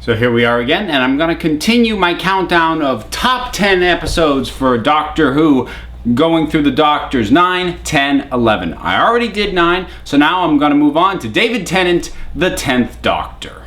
So here we are again, and I'm going to continue my countdown of top 10 episodes for Doctor Who, going through the Doctors 9, 10, 11. I already did 9, so now I'm going to move on to David Tennant, the 10th Doctor.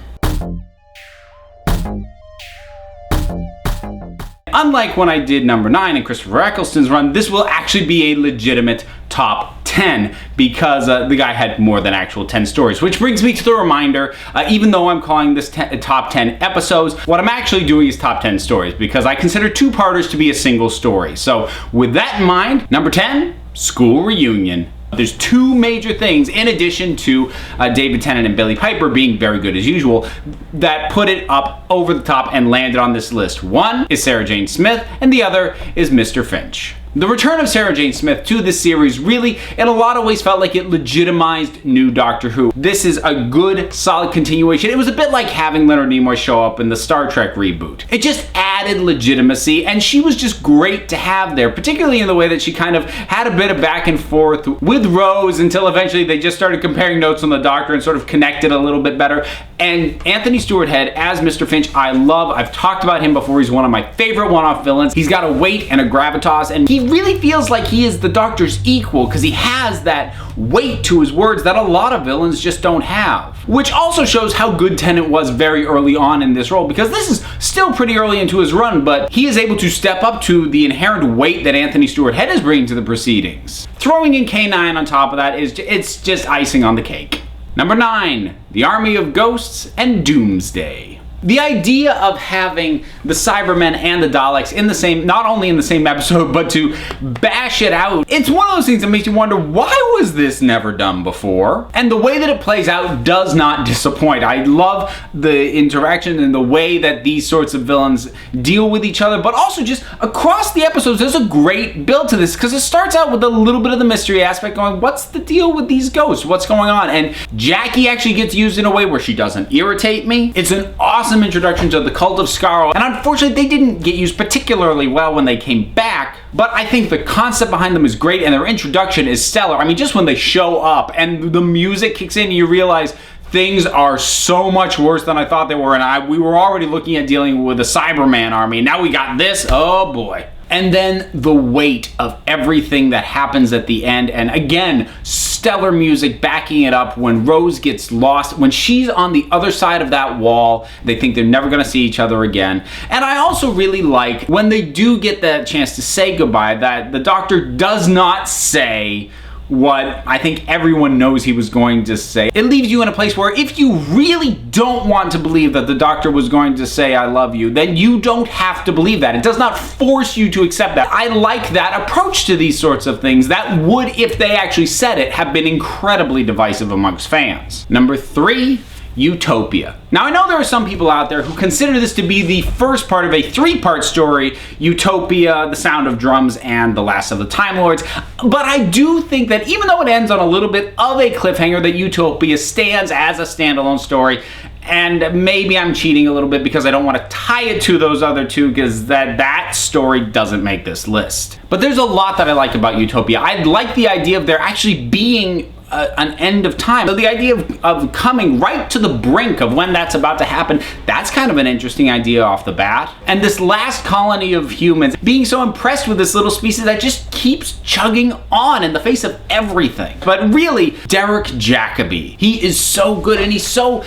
Unlike when I did number 9 in Christopher Eccleston's run, this will actually be a legitimate top 10 because the guy had more than actual 10 stories. Which brings me to the reminder, even though I'm calling this top 10 episodes, what I'm actually doing is top 10 stories because I consider two-parters to be a single story. So with that in mind, number 10, School Reunion. There's two major things, in addition to David Tennant and Billie Piper being very good as usual, that put it up over the top and landed on this list. One is Sarah Jane Smith, and the other is Mr. Finch. The return of Sarah Jane Smith to this series really, in a lot of ways, felt like it legitimized new Doctor Who. This is a good, solid continuation. It was a bit like having Leonard Nimoy show up in the Star Trek reboot. It just added legitimacy, and she was just great to have there, particularly in the way that she kind of had a bit of back and forth with Rose until eventually they just started comparing notes on the Doctor and sort of connected a little bit better. And Anthony Stewart Head as Mr. Finch, I love. I've talked about him before. He's one of my favorite one-off villains. He's got a weight and a gravitas, and he really feels like he is the Doctor's equal because he has that weight to his words that a lot of villains just don't have. Which also shows how good Tennant was very early on in this role, because this is still pretty early into his run, but he is able to step up to the inherent weight that Anthony Stewart Head is bringing to the proceedings. Throwing in K9 on top of that it's just icing on the cake. Number 9, The Army of Ghosts and Doomsday. The idea of having the Cybermen and the Daleks in the same, not only in the same episode, but to bash it out, it's one of those things that makes you wonder, why was this never done before? And the way that it plays out does not disappoint. I love the interaction and the way that these sorts of villains deal with each other, but also just across the episodes, there's a great build to this, because it starts out with a little bit of the mystery aspect going, what's the deal with these ghosts? What's going on? And Jackie actually gets used in a way where she doesn't irritate me. It's an awesome introduction to the Cult of Skaro, and unfortunately they didn't get used particularly well when they came back, but I think the concept behind them is great and their introduction is stellar. I mean, just when they show up and the music kicks in, you realize things are so much worse than I thought they were, and we were already looking at dealing with a Cyberman army. Now we got this, oh boy. And then the weight of everything that happens at the end, and again, stellar music backing it up when Rose gets lost. When she's on the other side of that wall, they think they're never gonna see each other again. And I also really like when they do get that chance to say goodbye, that the Doctor does not say what I think everyone knows he was going to say. It leaves you in a place where if you really don't want to believe that the Doctor was going to say I love you, then you don't have to believe that. It does not force you to accept that. I like that approach to these sorts of things. That would, if they actually said it, have been incredibly divisive amongst fans. Number 3, Utopia. Now I know there are some people out there who consider this to be the first part of a 3-part story, Utopia, The Sound of Drums, and The Last of the Time Lords, but I do think that even though it ends on a little bit of a cliffhanger, that Utopia stands as a standalone story. And maybe I'm cheating a little bit because I don't want to tie it to those other two, because that story doesn't make this list. But there's a lot that I like about Utopia. I like the idea of there actually being an end of time. So the idea of coming right to the brink of when that's about to happen, that's kind of an interesting idea off the bat. And this last colony of humans being so impressed with this little species that just keeps chugging on in the face of everything. But really, Derek Jacobi, he is so good, and he's so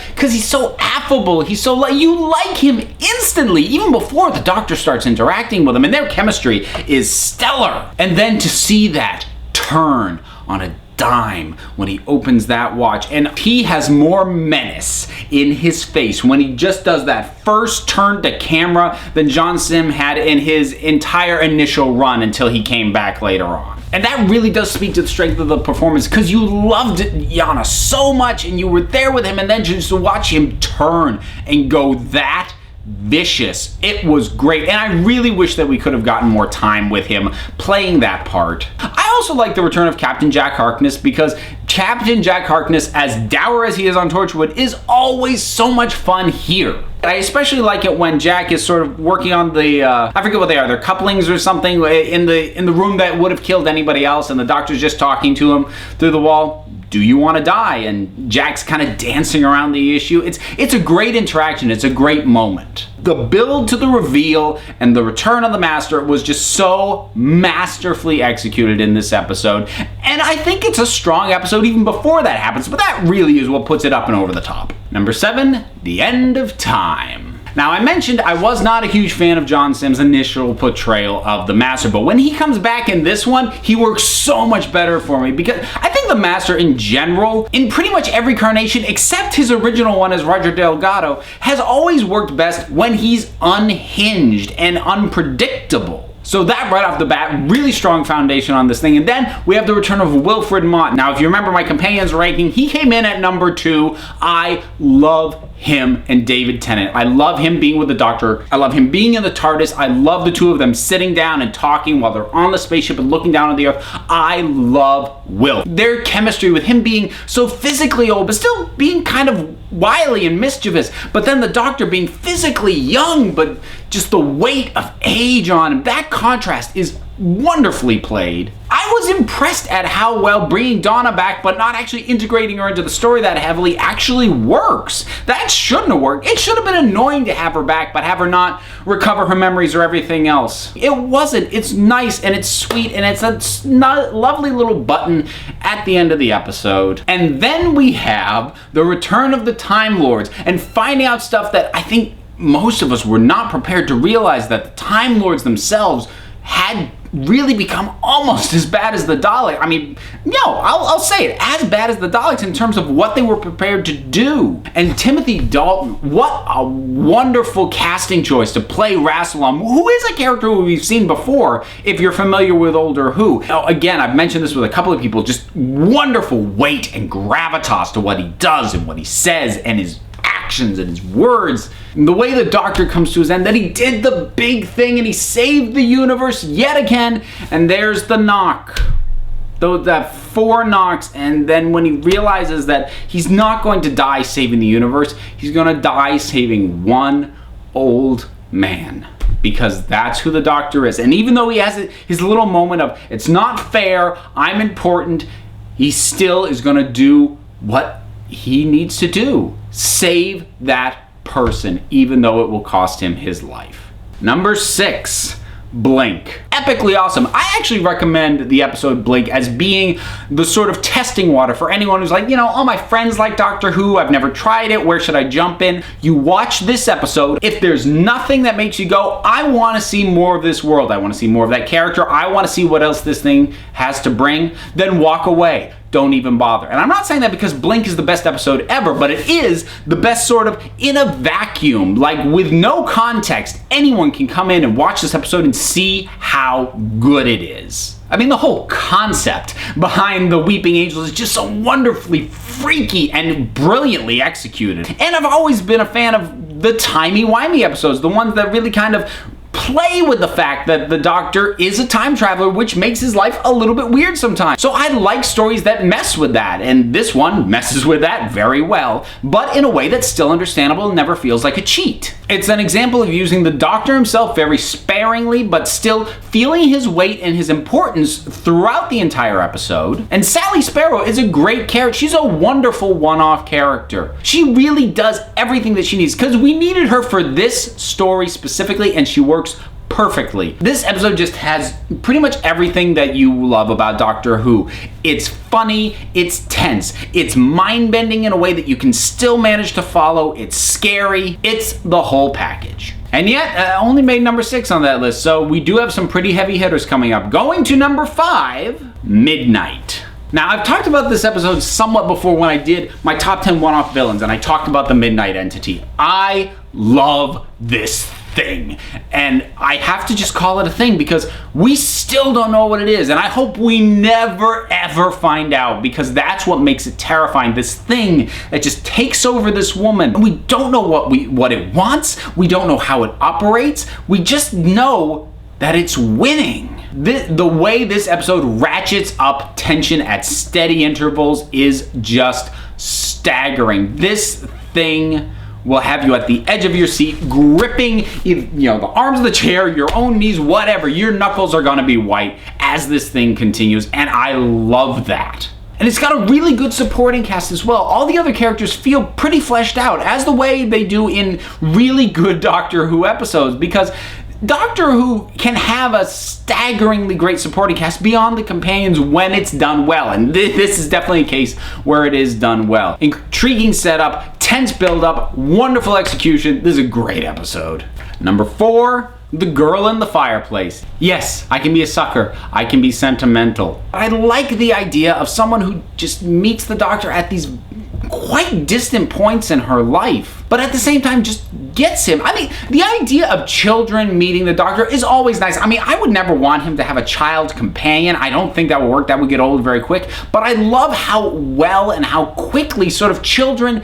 affable, he's so, you like him instantly, even before the Doctor starts interacting with him, and their chemistry is stellar. And then to see that turn on a dime when he opens that watch, and he has more menace in his face when he just does that first turn to camera than John Sim had in his entire initial run until he came back later on. And that really does speak to the strength of the performance, because you loved Yana so much and you were there with him, and then just to watch him turn and go that vicious, it was great. And I really wish that we could have gotten more time with him playing that part. I also like the return of Captain Jack Harkness, because Captain Jack Harkness, as dour as he is on Torchwood, is always so much fun here. I especially like it when Jack is sort of working on the, I forget what they are, they're couplings or something, in the room that would have killed anybody else, and the Doctor's just talking to him through the wall. do you want to die? And Jack's kind of dancing around the issue. It's a great interaction. It's a great moment. The build to the reveal and the return of the Master was just so masterfully executed in this episode. And I think it's a strong episode even before that happens, but that really is what puts it up and over the top. Number 7, The End of Time. Now, I mentioned I was not a huge fan of John Simm's initial portrayal of the Master, but when he comes back in this one, he works so much better for me, because I think the Master in general, in pretty much every incarnation except his original one as Roger Delgado, has always worked best when he's unhinged and unpredictable. So that right off the bat, really strong foundation on this thing. And then we have the return of Wilfred Mott. Now, if you remember my companions ranking, he came in at number 2. I love him and David Tennant. I love him being with the Doctor. I love him being in the TARDIS. I love the two of them sitting down and talking while they're on the spaceship and looking down on the Earth. I love Will. Their chemistry with him being so physically old, but still being kind of wily and mischievous. But then the Doctor being physically young, but just the weight of age on him. That contrast is wonderfully played. I was impressed at how well bringing Donna back but not actually integrating her into the story that heavily actually works. That shouldn't have worked. It should have been annoying to have her back but have her not recover her memories or everything else. It wasn't. It's nice and it's sweet and it's a lovely little button at the end of the episode. And then we have the return of the Time Lords and finding out stuff that I think most of us were not prepared to realize, that the Time Lords themselves had really become almost as bad as the Daleks. I mean, no, I'll say it, as bad as the Daleks in terms of what they were prepared to do. And Timothy Dalton, what a wonderful casting choice to play Rassilon, who is a character who we've seen before if you're familiar with older Who. Now, again, I've mentioned this with a couple of people, just wonderful weight and gravitas to what he does and what he says and his actions and his words. And the way the Doctor comes to his end, that he did the big thing and he saved the universe yet again. And there's the knock. That 4 knocks, and then when he realizes that he's not going to die saving the universe, he's going to die saving one old man. Because that's who the Doctor is. And even though he has his little moment of, it's not fair, I'm important, he still is going to do what he needs to do. Save that person, even though it will cost him his life. Number 6, Blink. Epically awesome. I actually recommend the episode Blink as being the sort of testing water for anyone who's like, all my friends like Doctor Who, I've never tried it, where should I jump in? You watch this episode. If there's nothing that makes you go, I want to see more of this world, I want to see more of that character, I want to see what else this thing has to bring, then walk away. Don't even bother. And I'm not saying that because Blink is the best episode ever, but it is the best sort of in a vacuum, like with no context. Anyone can come in and watch this episode and see how good it is. I mean, the whole concept behind the Weeping Angels is just so wonderfully freaky and brilliantly executed. And I've always been a fan of the timey-wimey episodes, the ones that really kind of play with the fact that the Doctor is a time traveler, which makes his life a little bit weird sometimes. So I like stories that mess with that, and this one messes with that very well, but in a way that's still understandable and never feels like a cheat. It's an example of using the Doctor himself very sparingly, but still feeling his weight and his importance throughout the entire episode. And Sally Sparrow is a great character. She's a wonderful one-off character. She really does everything that she needs, because we needed her for this story specifically, and she works perfectly. This episode just has pretty much everything that you love about Doctor Who. It's funny, it's tense, it's mind-bending in a way that you can still manage to follow, it's scary, it's the whole package. And yet, only made number 6 on that list, so we do have some pretty heavy hitters coming up. Going to number 5, Midnight. Now, I've talked about this episode somewhat before when I did my top 10 one-off villains, and I talked about the Midnight entity. I love this thing, and I have to just call it a thing because we still don't know what it is, and I hope we never ever find out, because that's what makes it terrifying. This thing that just takes over this woman. We don't know what it wants. We don't know how it operates. We just know that it's winning. The way this episode ratchets up tension at steady intervals is just staggering. This thing will have you at the edge of your seat, gripping the arms of the chair, your own knees, whatever. Your knuckles are gonna be white as this thing continues, and I love that. And it's got a really good supporting cast as well. All the other characters feel pretty fleshed out, as the way they do in really good Doctor Who episodes, because Doctor Who can have a staggeringly great supporting cast beyond the companions when it's done well, and this is definitely a case where it is done well. Intriguing setup, tense build-up, wonderful execution. This is a great episode. Number 4, The Girl in the Fireplace. Yes, I can be a sucker. I can be sentimental. I like the idea of someone who just meets the Doctor at these quite distant points in her life, but at the same time just gets him. I mean, the idea of children meeting the Doctor is always nice. I mean, I would never want him to have a child companion. I don't think that would work. That would get old very quick. But I love how well and how quickly sort of children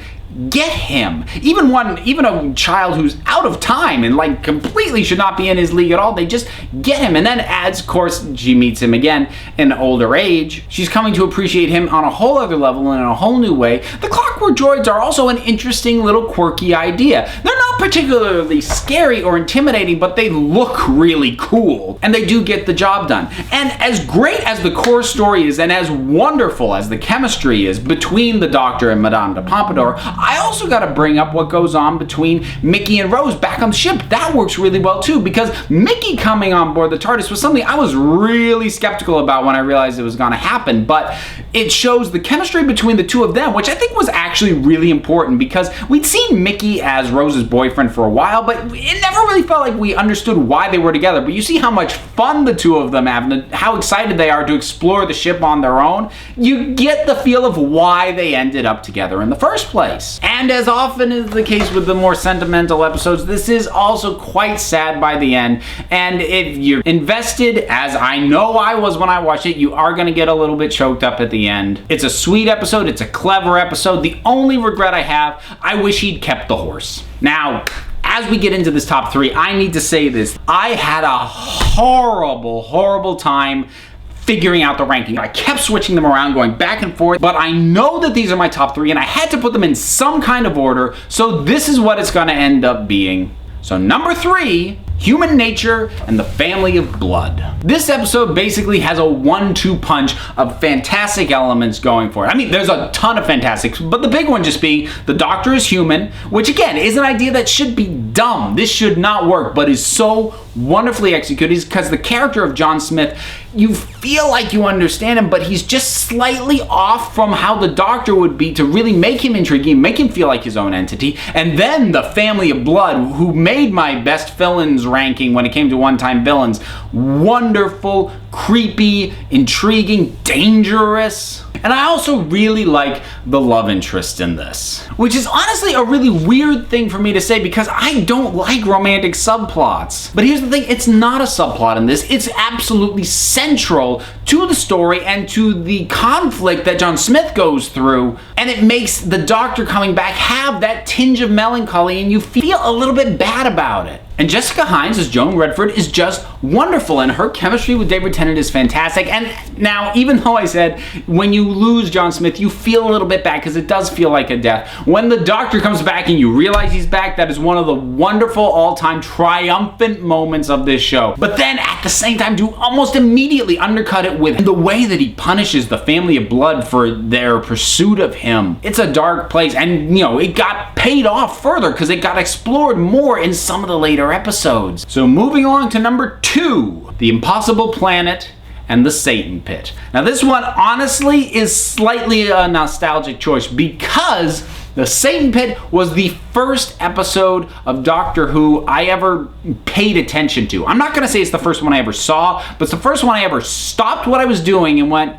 get him. Even a child who's out of time and like completely should not be in his league at all, they just get him. And then as, of course, she meets him again in older age, she's coming to appreciate him on a whole other level and in a whole new way. The Clockwork Droids are also an interesting little quirky idea. They're not particularly scary or intimidating, but they look really cool, and they do get the job done. And as great as the core story is, and as wonderful as the chemistry is between the Doctor and Madame de Pompadour, I also got to bring up what goes on between Mickey and Rose back on the ship. That works really well too, because Mickey coming on board the TARDIS was something I was really skeptical about when I realized it was going to happen, but it shows the chemistry between the two of them, which I think was actually really important, because we'd seen Mickey as Rose's boyfriend for a while, but it never really felt like we understood why they were together. But you see how much fun the two of them have and how excited they are to explore the ship on their own. You get the feel of why they ended up together in the first place. And as often is the case with the more sentimental episodes, this is also quite sad by the end. And if you're invested, as I know I was when I watched it, you are going to get a little bit choked up at the end. It's a sweet episode. It's a clever episode. The only regret I have, I wish he'd kept the horse. Now, as we get into this top 3, I need to say this. I had a horrible time figuring out the ranking. I kept switching them around, going back and forth, but I know that these are my top 3, and I had to put them in some kind of order, so this is what it's going to end up being. So number 3, Human Nature and the Family of Blood. This episode basically has a 1-2 punch of fantastic elements going for it. I mean, there's a ton of fantastics, but the big one just being the Doctor is human, which again is an idea that should be dumb. This should not work, but is so wonderfully executed because the character of John Smith, you feel like you understand him, but he's just slightly off from how the Doctor would be to really make him intriguing, make him feel like his own entity. And then the Family of Blood, who made my best villains ranking when it came to one-time villains. Wonderful, creepy, intriguing, dangerous. And I also really like the love interest in this, which is honestly a really weird thing for me to say because I don't like romantic subplots. But here's the thing, it's not a subplot in this. It's absolutely central to the story and to the conflict that John Smith goes through. And it makes the Doctor coming back have that tinge of melancholy and you feel a little bit bad about it. And Jessica Hines as Joan Redford is just wonderful, and her chemistry with David Tennant is fantastic. And now, even though I said when you lose John Smith, you feel a little bit bad because it does feel like a death. When the Doctor comes back and you realize he's back, that is one of the wonderful all-time triumphant moments of this show. But then at the same time, to almost immediately undercut it with the way that he punishes the Family of Blood for their pursuit of him. It's a dark place, and you know, it got paid off further because it got explored more in some of the later episodes. So moving along to number 2, The Impossible Planet and the Satan Pit. Now this one honestly is slightly a nostalgic choice because the Satan Pit was the first episode of Doctor Who I ever paid attention to. I'm not going to say it's the first one I ever saw, but it's the first one I ever stopped what I was doing and went,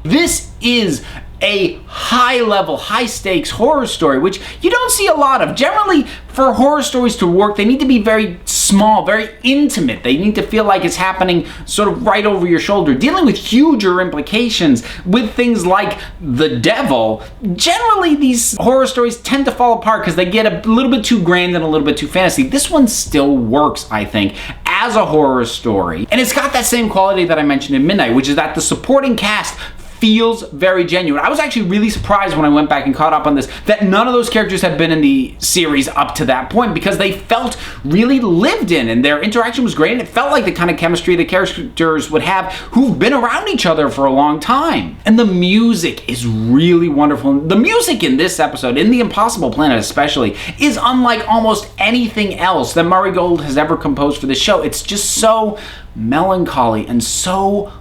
this is a high-level, high-stakes horror story, which you don't see a lot of. Generally, for horror stories to work, they need to be very small, very intimate. They need to feel like it's happening sort of right over your shoulder. Dealing with huger implications with things like the devil, generally these horror stories tend to fall apart because they get a little bit too grand and a little bit too fantasy. This one still works, I think, as a horror story. And it's got that same quality that I mentioned in Midnight, which is that the supporting cast feels very genuine. I was actually really surprised when I went back and caught up on this that none of those characters had been in the series up to that point, because they felt really lived in and their interaction was great, and it felt like the kind of chemistry the characters would have who've been around each other for a long time. And the music is really wonderful. The music in this episode, in The Impossible Planet especially, is unlike almost anything else that Murray Gold has ever composed for this show. It's just so melancholy and so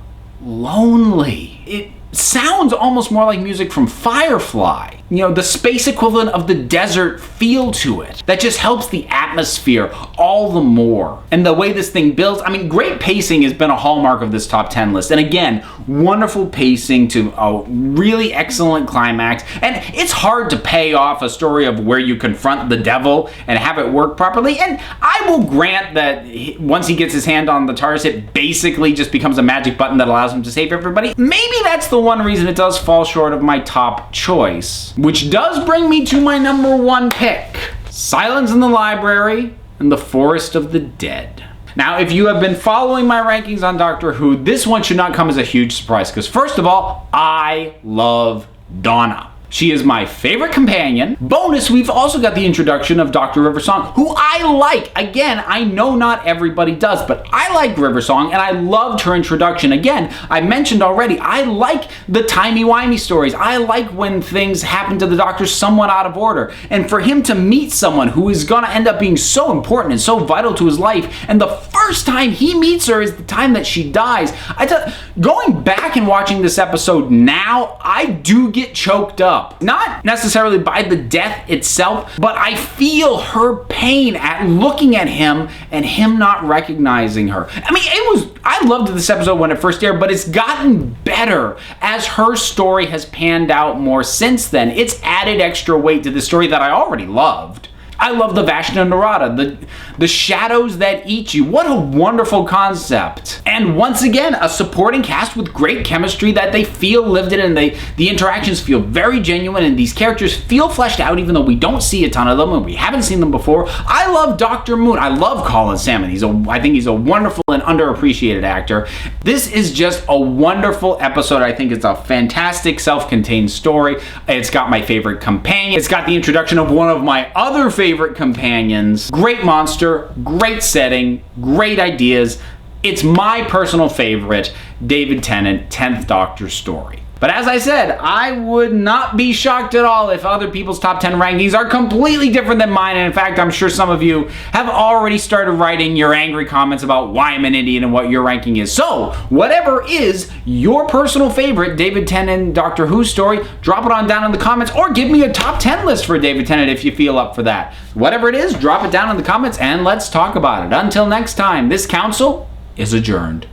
lonely. It sounds almost more like music from Firefly. You know, the space equivalent of the desert feel to it. That just helps the atmosphere all the more. And the way this thing builds, I mean, great pacing has been a hallmark of this top 10 list. And again, wonderful pacing to a really excellent climax. And it's hard to pay off a story of where you confront the devil and have it work properly. And I will grant that once he gets his hand on the TARDIS, it basically just becomes a magic button that allows him to save everybody. Maybe that's the one reason it does fall short of my top choice. Which does bring me to my number one pick, Cylons in the Library and the Forest of the Dead. Now, if you have been following my rankings on Doctor Who, this one should not come as a huge surprise, because first of all, I love Donna. She is my favorite companion. Bonus, we've also got the introduction of Dr. Riversong, who I like. Again, I know not everybody does, but I like Riversong, and I loved her introduction. Again, I mentioned already, I like the timey-wimey stories. I like when things happen to the Doctor somewhat out of order. And for him to meet someone who is gonna end up being so important and so vital to his life, and the first time he meets her is the time that she dies. Going back and watching this episode now, I do get choked up. Not necessarily by the death itself, but I feel her pain at looking at him and him not recognizing her. I mean, I loved this episode when it first aired, but it's gotten better as her story has panned out more since then. It's added extra weight to the story that I already loved. I love the Vashna Narada, the shadows that eat you. What a wonderful concept. And once again, a supporting cast with great chemistry that they feel lived in, and the interactions feel very genuine, and these characters feel fleshed out even though we don't see a ton of them and we haven't seen them before. I love Dr. Moon. I love Colin Salmon. I think he's a wonderful and underappreciated actor. This is just a wonderful episode. I think it's a fantastic self-contained story. It's got my favorite companion. It's got the introduction of one of my other favorite companions. Great monster, great setting, great ideas. It's my personal favorite David Tennant 10th Doctor story. But as I said, I would not be shocked at all if other people's top 10 rankings are completely different than mine. And in fact, I'm sure some of you have already started writing your angry comments about why I'm an idiot and what your ranking is. So, whatever is your personal favorite David Tennant Doctor Who story, drop it on down in the comments, or give me a top 10 list for David Tennant if you feel up for that. Whatever it is, drop it down in the comments and let's talk about it. Until next time, this council is adjourned.